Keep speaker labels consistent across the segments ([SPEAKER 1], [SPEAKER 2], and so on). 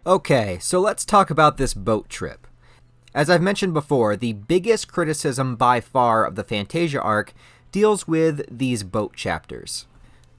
[SPEAKER 1] Okay, so let's talk about this boat trip. As I've mentioned before, the biggest criticism by far of the Fantasia arc deals with these boat chapters.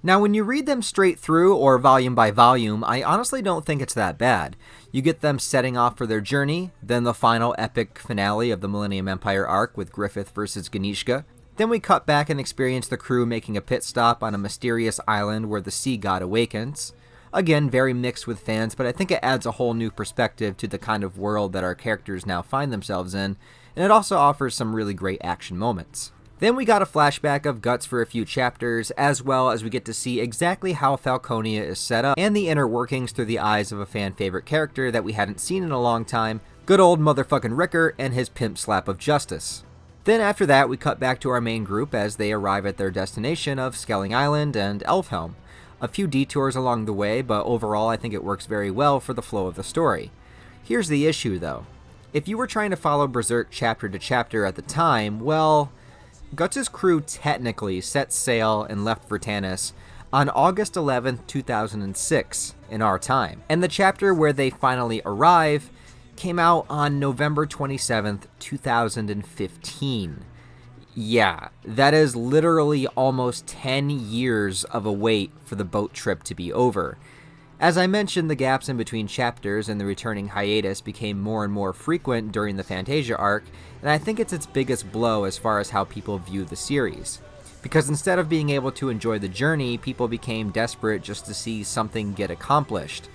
[SPEAKER 1] Now, when you read them straight through or volume by volume, I honestly don't think it's that bad. You get them setting off for their journey, then the final epic finale of the Millennium Empire arc with Griffith versus Ganishka. Then we cut back and experience the crew making a pit stop on a mysterious island where the sea god awakens. Again, very mixed with fans, but I think it adds a whole new perspective to the kind of world that our characters now find themselves in, and it also offers some really great action moments. Then we got a flashback of Guts for a few chapters, as well as we get to see exactly how Falconia is set up, and the inner workings through the eyes of a fan-favorite character that we hadn't seen in a long time, good old motherfucking Ricker and his pimp slap of justice. Then after that, we cut back to our main group as they arrive at their destination of Skelling Island and Elfhelm. A few detours along the way, but overall I think it works very well for the flow of the story. Here's the issue though. If you were trying to follow Berserk chapter to chapter at the time, well, Guts' crew technically set sail and left Vertanis on August 11th, 2006 in our time. And the chapter where they finally arrive came out on November 27th, 2015. Yeah, that is literally almost 10 years of a wait for the boat trip to be over. As I mentioned, the gaps in between chapters and the returning hiatus became more and more frequent during the Fantasia arc, and I think it's its biggest blow as far as how people view the series. Because instead of being able to enjoy the journey, people became desperate just to see something get accomplished.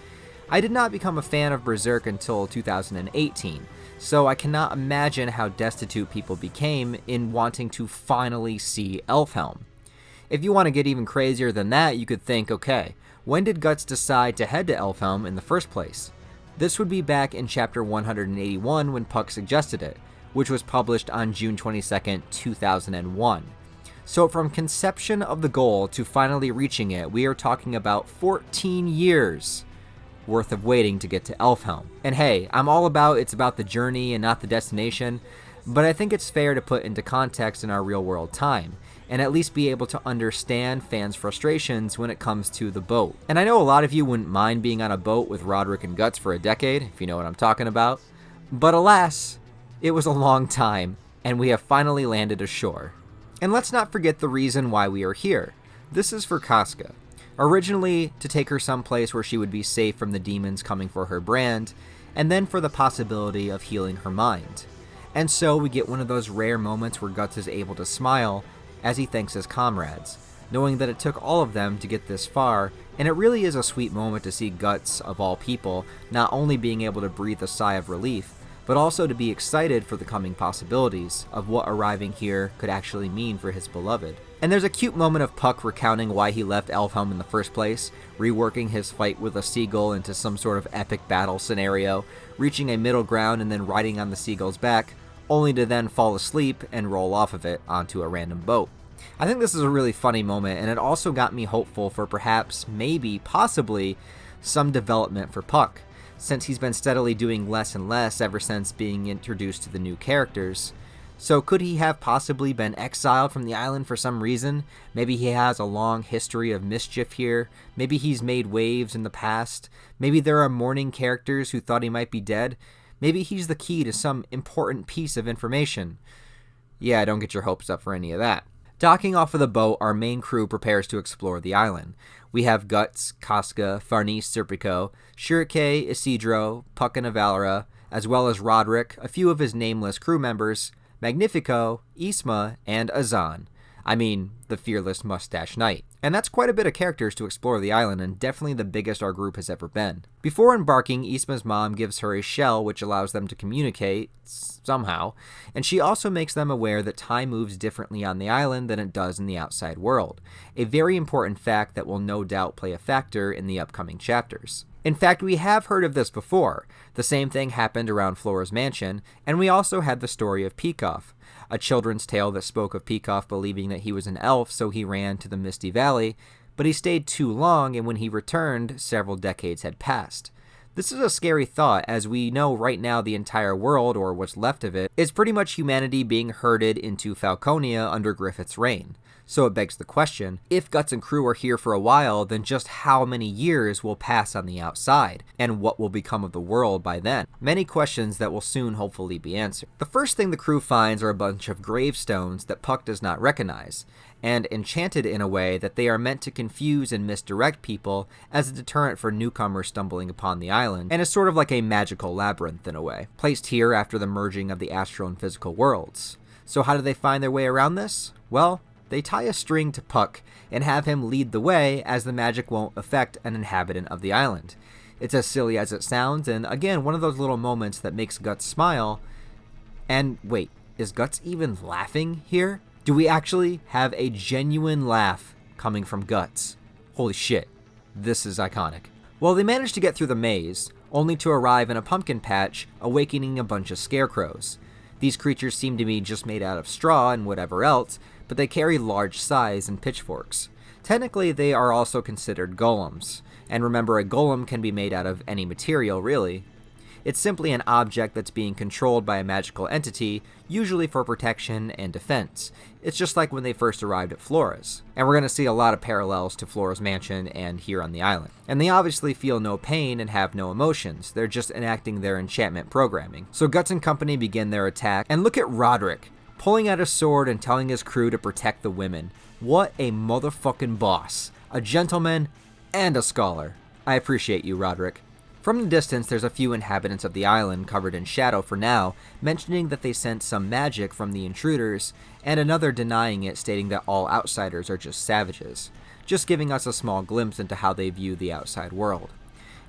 [SPEAKER 1] I did not become a fan of Berserk until 2018, so I cannot imagine how destitute people became in wanting to finally see Elfhelm. If you want to get even crazier than that, you could think, okay, when did Guts decide to head to Elfhelm in the first place? This would be back in chapter 181 when Puck suggested it, which was published on June 22nd, 2001. So from conception of the goal to finally reaching it, we are talking about 14 years worth of waiting to get to Elfhelm. And hey, I'm all about it's about the journey and not the destination, but I think it's fair to put into context in our real world time, and at least be able to understand fans' frustrations when it comes to the boat. And I know a lot of you wouldn't mind being on a boat with Roderick and Guts for a decade, if you know what I'm talking about, but alas, it was a long time, and we have finally landed ashore. And let's not forget the reason why we are here. This is for Casca. Originally, to take her someplace where she would be safe from the demons coming for her brand, and then for the possibility of healing her mind. And so we get one of those rare moments where Guts is able to smile as he thanks his comrades, knowing that it took all of them to get this far, and it really is a sweet moment to see Guts, of all people, not only being able to breathe a sigh of relief, but also to be excited for the coming possibilities of what arriving here could actually mean for his beloved. And there's a cute moment of Puck recounting why he left Elfhelm in the first place, reworking his fight with a seagull into some sort of epic battle scenario, reaching a middle ground and then riding on the seagull's back, only to then fall asleep and roll off of it onto a random boat. I think this is a really funny moment, and it also got me hopeful for perhaps, maybe, possibly, some development for Puck, since he's been steadily doing less and less ever since being introduced to the new characters. So could he have possibly been exiled from the island for some reason? Maybe he has a long history of mischief here. Maybe he's made waves in the past. Maybe there are mourning characters who thought he might be dead. Maybe he's the key to some important piece of information. Yeah, don't get your hopes up for any of that. Docking off of the boat, our main crew prepares to explore the island. We have Guts, Casca, Farnese Serpico, Shirike, Isidro, Puck and Avalra, as well as Roderick, a few of his nameless crew members, Magnifico, Isma, and Azan. I mean, the fearless mustache knight. And that's quite a bit of characters to explore the island, and definitely the biggest our group has ever been. Before embarking, Isma's mom gives her a shell which allows them to communicate, somehow, and she also makes them aware that time moves differently on the island than it does in the outside world, a very important fact that will no doubt play a factor in the upcoming chapters. In fact, we have heard of this before. The same thing happened around Flora's mansion, and we also had the story of Peacock, a children's tale that spoke of Peacock believing that he was an elf, so he ran to the Misty Valley, but he stayed too long, and when he returned, several decades had passed. This is a scary thought, as we know right now the entire world, or what's left of it, is pretty much humanity being herded into Falconia under Griffith's reign. So it begs the question, if Guts and crew are here for a while, then just how many years will pass on the outside, and what will become of the world by then? Many questions that will soon hopefully be answered. The first thing the crew finds are a bunch of gravestones that Puck does not recognize, and enchanted in a way that they are meant to confuse and misdirect people as a deterrent for newcomers stumbling upon the island, and is sort of like a magical labyrinth in a way, placed here after the merging of the astral and physical worlds. So how do they find their way around this? Well, they tie a string to Puck and have him lead the way, as the magic won't affect an inhabitant of the island. It's as silly as it sounds, and again, one of those little moments that makes Guts smile. And wait, is Guts even laughing here? Do we actually have a genuine laugh coming from Guts? Holy shit, this is iconic. Well, they manage to get through the maze, only to arrive in a pumpkin patch, awakening a bunch of scarecrows. These creatures seem to be just made out of straw and whatever else, but they carry large scythes and pitchforks. Technically, they are also considered golems, and remember, a golem can be made out of any material, really. It's simply an object that's being controlled by a magical entity, usually for protection and defense. It's just like when they first arrived at Flora's. And we're going to see a lot of parallels to Flora's mansion and here on the island. And they obviously feel no pain and have no emotions. They're just enacting their enchantment programming. So Guts and company begin their attack, and look at Roderick, pulling out his sword and telling his crew to protect the women. What a motherfucking boss. A gentleman and a scholar. I appreciate you, Roderick. From the distance, there's a few inhabitants of the island covered in shadow for now, mentioning that they sense some magic from the intruders, and another denying it, stating that all outsiders are just savages, just giving us a small glimpse into how they view the outside world.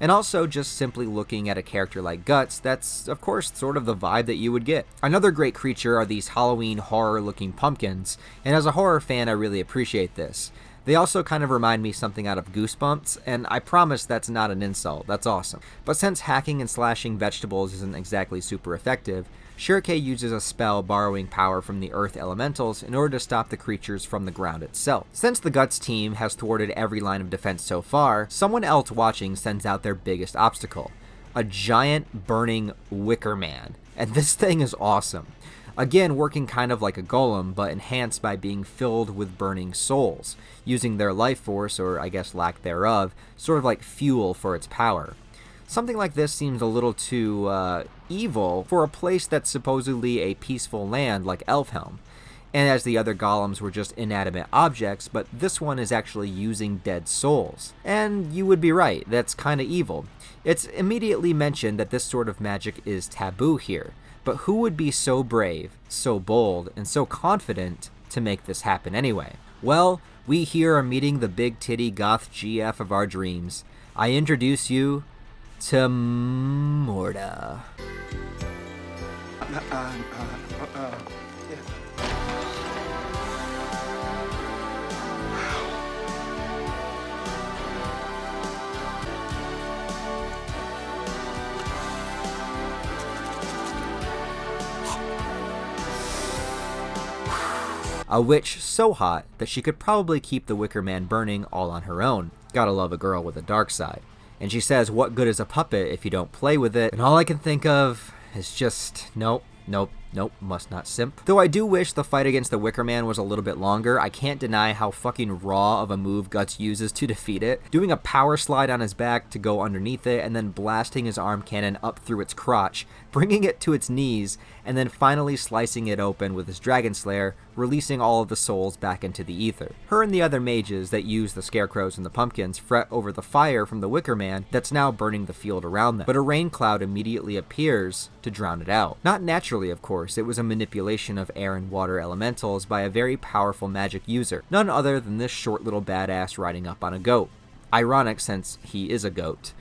[SPEAKER 1] And also, just simply looking at a character like Guts, that's, of course, sort of the vibe that you would get. Another great creature are these Halloween horror-looking pumpkins, and as a horror fan, I really appreciate this. They also kind of remind me something out of Goosebumps, and I promise that's not an insult, that's awesome. But since hacking and slashing vegetables isn't exactly super effective, Shirkei uses a spell borrowing power from the earth elementals in order to stop the creatures from the ground itself. Since the Guts team has thwarted every line of defense so far, someone else watching sends out their biggest obstacle, a giant burning wicker man. And this thing is awesome. Again, working kind of like a golem, but enhanced by being filled with burning souls, using their life force, or I guess lack thereof, sort of like fuel for its power. Something like this seems a little too evil for a place that's supposedly a peaceful land like Elfhelm. And as the other golems were just inanimate objects, but this one is actually using dead souls. And you would be right, that's kinda evil. It's immediately mentioned that this sort of magic is taboo here. But who would be so brave, so bold, and so confident to make this happen anyway? Well, we here are meeting the big titty goth GF of our dreams. I introduce you to Mmmmorda. A witch so hot that she could probably keep the Wicker Man burning all on her own. Gotta love a girl with a dark side. And she says, what good is a puppet if you don't play with it? And all I can think of is just, nope, must not simp. Though I do wish the fight against the Wicker Man was a little bit longer, I can't deny how fucking raw of a move Guts uses to defeat it. Doing a power slide on his back to go underneath it, and then blasting his arm cannon up through its crotch, bringing it to its knees, and then finally slicing it open with his Dragon Slayer, releasing all of the souls back into the ether. Her and the other mages that use the Scarecrows and the pumpkins fret over the fire from the Wicker Man that's now burning the field around them, but a rain cloud immediately appears to drown it out. Not naturally, of course, it was a manipulation of air and water elementals by a very powerful magic user, none other than this short little badass riding up on a goat. Ironic since he is a goat.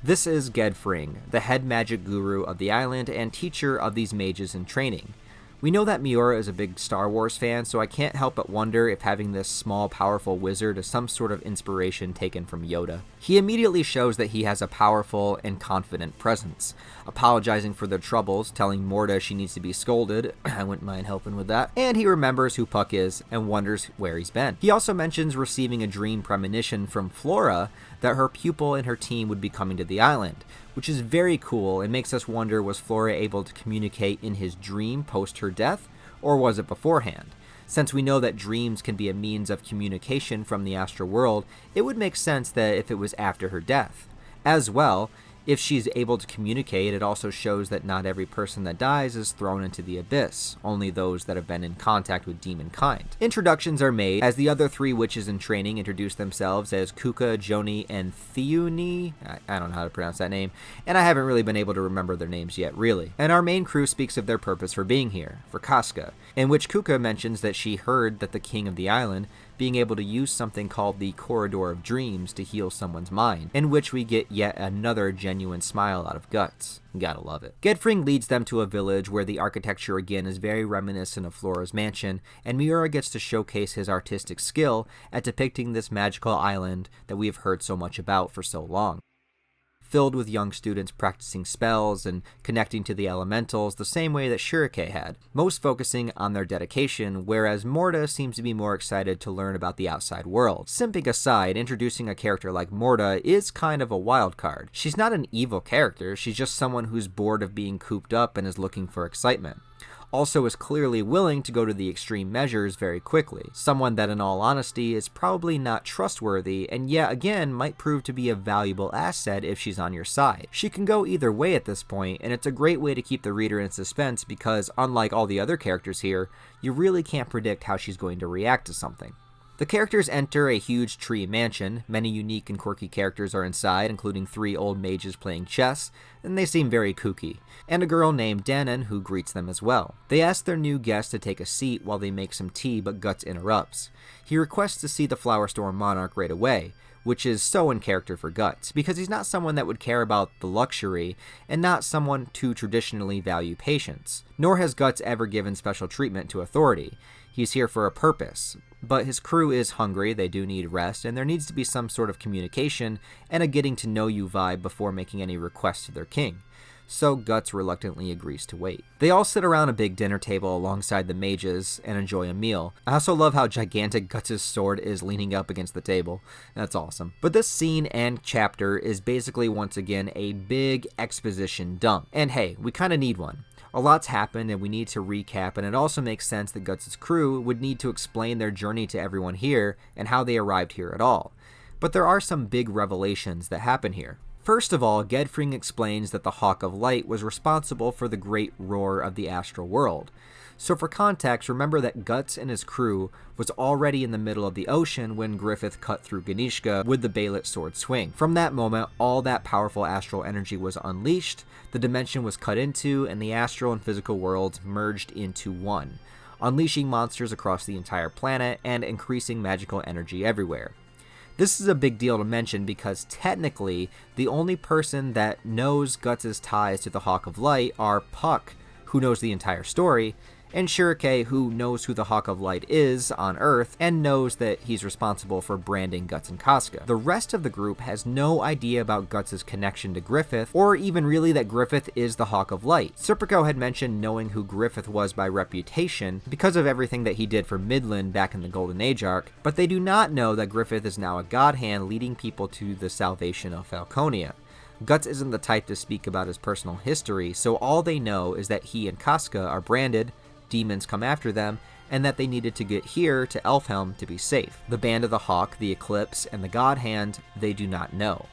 [SPEAKER 1] This is Gedfring, the head magic guru of the island and teacher of these mages in training. We know that Miura is a big Star Wars fan, so I can't help but wonder if having this small, powerful wizard is some sort of inspiration taken from Yoda. He immediately shows that he has a powerful and confident presence, apologizing for their troubles, telling Mmorda she needs to be scolded, I wouldn't mind helping with that, and he remembers who Puck is and wonders where he's been. He also mentions receiving a dream premonition from Flora that her pupil and her team would be coming to the island, which is very cool and makes us wonder, was Flora able to communicate in his dream post her death, or was it beforehand? Since we know that dreams can be a means of communication from the astral world, it would make sense that if it was after her death. As well, if she's able to communicate, it also shows that not every person that dies is thrown into the abyss, only those that have been in contact with demon kind. Introductions are made as the other 3 witches in training introduce themselves as Kuka, Joni, and Theuni. I don't know how to pronounce that name, and I haven't really been able to remember their names yet, really. And our main crew speaks of their purpose for being here, for Casca, in which Kuka mentions that she heard that the king of the island being able to use something called the Corridor of Dreams to heal someone's mind, in which we get yet another genuine smile out of Guts. Gotta love it. Gedfring leads them to a village where the architecture again is very reminiscent of Flora's mansion, and Miura gets to showcase his artistic skill at depicting this magical island that we have heard so much about for so long. Filled with young students practicing spells and connecting to the elementals the same way that Shirake had, most focusing on their dedication, whereas Mmorda seems to be more excited to learn about the outside world. Simping aside, introducing a character like Mmorda is kind of a wild card. She's not an evil character, she's just someone who's bored of being cooped up and is looking for excitement. Also is clearly willing to go to the extreme measures very quickly. Someone that in all honesty is probably not trustworthy and yet again might prove to be a valuable asset if she's on your side. She can go either way at this point, and it's a great way to keep the reader in suspense because unlike all the other characters here, you really can't predict how she's going to react to something. The characters enter a huge tree mansion. Many unique and quirky characters are inside, including 3 old mages playing chess, and they seem very kooky, and a girl named Danon who greets them as well. They ask their new guest to take a seat while they make some tea, but Guts interrupts. He requests to see the Flower Store monarch right away, which is so in character for Guts, because he's not someone that would care about the luxury, and not someone to traditionally value patience. Nor has Guts ever given special treatment to authority. He's here for a purpose, but his crew is hungry, they do need rest, and there needs to be some sort of communication and a getting to know you vibe before making any requests to their king. So Guts reluctantly agrees to wait. They all sit around a big dinner table alongside the mages and enjoy a meal. I also love how gigantic Guts' sword is leaning up against the table. That's awesome. But this scene and chapter is basically once again a big exposition dump. And hey, we kind of need one. A lot's happened and we need to recap, and it also makes sense that Guts' crew would need to explain their journey to everyone here and how they arrived here at all. But there are some big revelations that happen here. First of all, Gedfring explains that the Hawk of Light was responsible for the great roar of the astral world. So for context, remember that Guts and his crew was already in the middle of the ocean when Griffith cut through Ganishka with the Balit sword swing. From that moment, all that powerful astral energy was unleashed, the dimension was cut into, and the astral and physical worlds merged into one, unleashing monsters across the entire planet and increasing magical energy everywhere. This is a big deal to mention because technically, the only person that knows Guts' ties to the Hawk of Light are Puck, who knows the entire story, and Shirake, who knows who the Hawk of Light is on Earth and knows that he's responsible for branding Guts and Casca. The rest of the group has no idea about Guts' connection to Griffith, or even really that Griffith is the Hawk of Light. Serpico had mentioned knowing who Griffith was by reputation because of everything that he did for Midland back in the Golden Age arc, but they do not know that Griffith is now a god hand leading people to the salvation of Falconia. Guts isn't the type to speak about his personal history, so all they know is that he and Casca are branded, demons come after them, and that they needed to get here to Elfhelm to be safe. The Band of the Hawk, the Eclipse, and the God Hand, they do not know.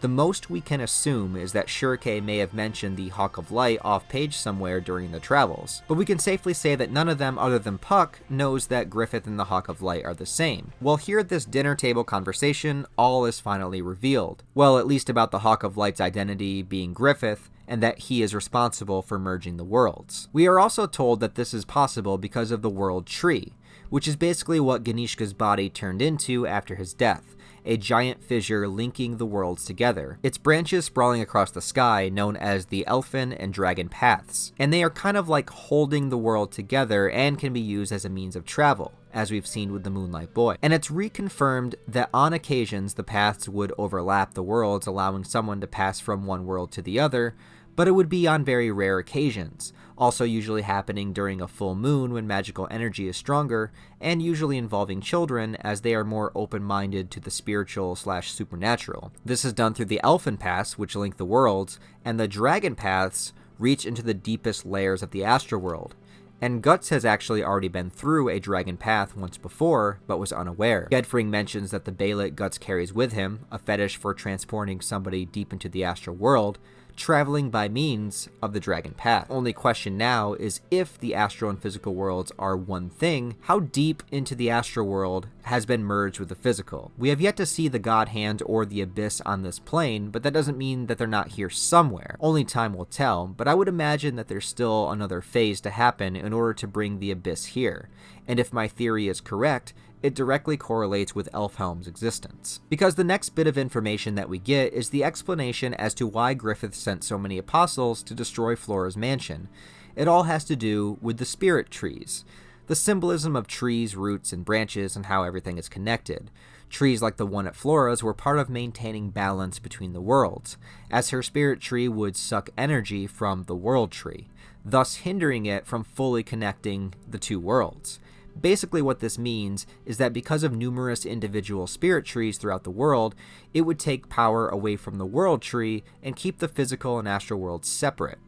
[SPEAKER 1] The most we can assume is that Shirake may have mentioned the Hawk of Light off-page somewhere during the travels, but we can safely say that none of them other than Puck knows that Griffith and the Hawk of Light are the same. Well, here at this dinner table conversation, all is finally revealed. Well, at least about the Hawk of Light's identity being Griffith, and that he is responsible for merging the worlds. We are also told that this is possible because of the World Tree, which is basically what Ganishka's body turned into after his death, a giant fissure linking the worlds together. Its branches sprawling across the sky, known as the Elfin and Dragon Paths, and they are kind of like holding the world together and can be used as a means of travel, as we've seen with the Moonlight Boy. And it's reconfirmed that on occasions the paths would overlap the worlds, allowing someone to pass from one world to the other, but it would be on very rare occasions, also usually happening during a full moon when magical energy is stronger, and usually involving children as they are more open-minded to the spiritual/supernatural. This is done through the Elfin Paths, which link the worlds, and the Dragon Paths reach into the deepest layers of the astral world. And Guts has actually already been through a dragon path once before, but was unaware. Gedfring mentions that the Beylik Guts carries with him, a fetish for transporting somebody deep into the astral world, traveling by means of the dragon path. Only question now is, if the astral and physical worlds are one thing, how deep into the astral world has been merged with the physical? We have yet to see the God Hand or the Abyss on this plane, but that doesn't mean that they're not here somewhere. Only time will tell, but I would imagine that there's still another phase to happen in order to bring the Abyss here. And if my theory is correct, it directly correlates with Elfhelm's existence. Because the next bit of information that we get is the explanation as to why Griffith sent so many apostles to destroy Flora's mansion. It all has to do with the spirit trees. The symbolism of trees, roots, and branches, and how everything is connected. Trees like the one at Flora's were part of maintaining balance between the worlds, as her spirit tree would suck energy from the world tree, thus hindering it from fully connecting the two worlds. Basically what this means is that because of numerous individual spirit trees throughout the world, it would take power away from the world tree and keep the physical and astral worlds separate,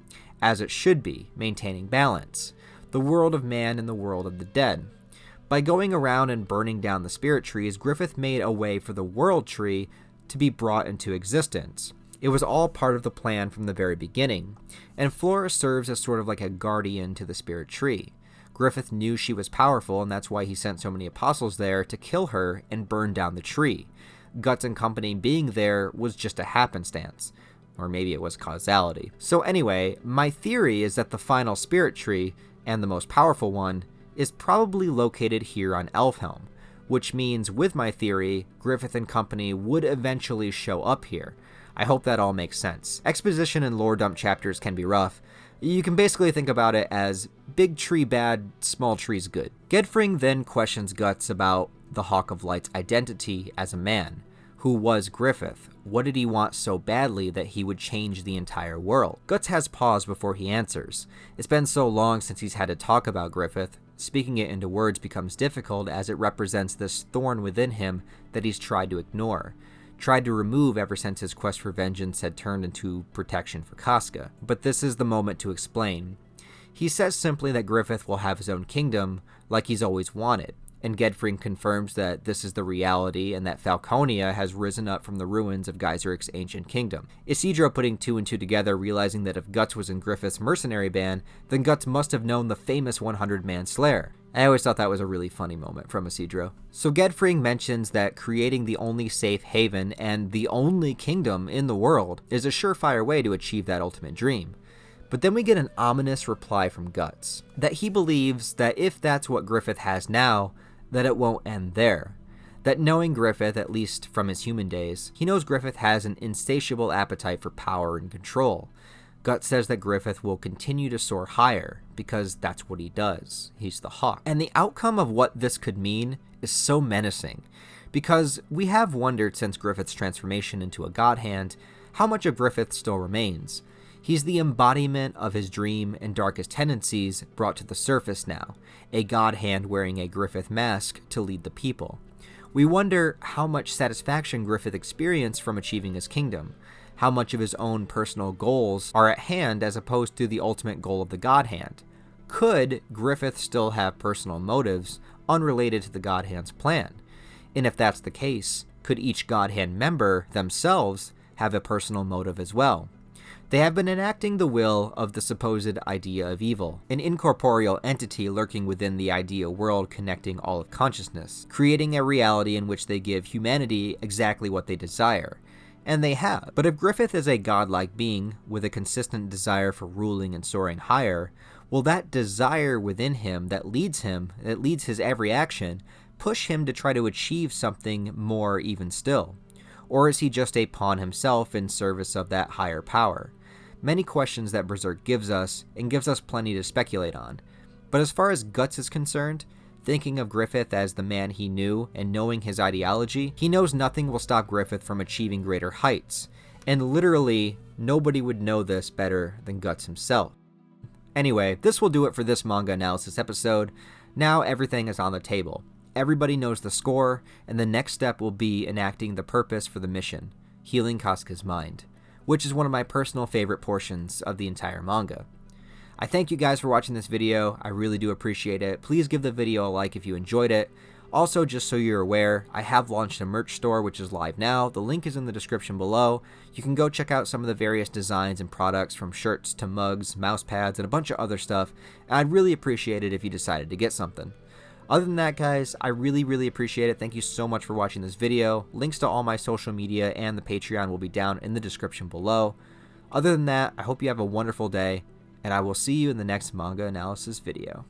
[SPEAKER 1] as it should be, maintaining balance. The world of man and the world of the dead. By going around and burning down the spirit trees, Griffith made a way for the world tree to be brought into existence. It was all part of the plan from the very beginning, and Flora serves as sort of like a guardian to the spirit tree. Griffith knew she was powerful, and that's why he sent so many apostles there to kill her and burn down the tree. Guts and company being there was just a happenstance. Or maybe it was causality. So anyway, my theory is that the final spirit tree, and the most powerful one, is probably located here on Elfhelm, which means with my theory, Griffith and company would eventually show up here. I hope that all makes sense. Exposition and lore dump chapters can be rough. You can basically think about it as big tree bad, small trees good. Gedfring then questions Guts about the Hawk of Light's identity as a man. Who was Griffith? What did he want so badly that he would change the entire world? Guts has pause before he answers. It's been so long since he's had to talk about Griffith. Speaking it into words becomes difficult as it represents this thorn within him that he's tried to ignore. Tried to remove ever since his quest for vengeance had turned into protection for Casca. But this is the moment to explain. He says simply that Griffith will have his own kingdom, like he's always wanted, and Gedfring confirms that this is the reality and that Falconia has risen up from the ruins of Geyseric's ancient kingdom. Isidro putting two and two together, realizing that if Guts was in Griffith's mercenary band, then Guts must have known the famous 100-man Slayer. I always thought that was a really funny moment from Isidro. So Gedfring mentions that creating the only safe haven and the only kingdom in the world is a surefire way to achieve that ultimate dream. But then we get an ominous reply from Guts, that he believes that if that's what Griffith has now, that it won't end there. That knowing Griffith, at least from his human days, he knows Griffith has an insatiable appetite for power and control. Guts says that Griffith will continue to soar higher, because that's what he does. He's the Hawk. And the outcome of what this could mean is so menacing, because we have wondered since Griffith's transformation into a God Hand, how much of Griffith still remains. He's the embodiment of his dream and darkest tendencies brought to the surface now, a God Hand wearing a Griffith mask to lead the people. We wonder how much satisfaction Griffith experienced from achieving his kingdom, how much of his own personal goals are at hand as opposed to the ultimate goal of the God Hand. Could Griffith still have personal motives unrelated to the God Hand's plan? And if that's the case, could each God Hand member themselves have a personal motive as well? They have been enacting the will of the supposed idea of evil, an incorporeal entity lurking within the idea world connecting all of consciousness, creating a reality in which they give humanity exactly what they desire. And they have. But if Griffith is a godlike being with a consistent desire for ruling and soaring higher, will that desire within him that leads his every action, push him to try to achieve something more even still? Or is he just a pawn himself in service of that higher power? Many questions that Berserk gives us, and gives us plenty to speculate on. But as far as Guts is concerned, thinking of Griffith as the man he knew and knowing his ideology, he knows nothing will stop Griffith from achieving greater heights. And literally, nobody would know this better than Guts himself. Anyway, this will do it for this manga analysis episode. Now everything is on the table. Everybody knows the score, and the next step will be enacting the purpose for the mission, healing Casca's mind, which is one of my personal favorite portions of the entire manga. I thank you guys for watching this video. I really do appreciate it. Please give the video a like if you enjoyed it. Also, just so you're aware, I have launched a merch store which is live now. The link is in the description below. You can go check out some of the various designs and products, from shirts to mugs, mouse pads, and a bunch of other stuff. And I'd really appreciate it if you decided to get something. Other than that, guys, I really appreciate it. Thank you so much for watching this video. Links to all my social media and the Patreon will be down in the description below. Other than that, I hope you have a wonderful day, and I will see you in the next manga analysis video.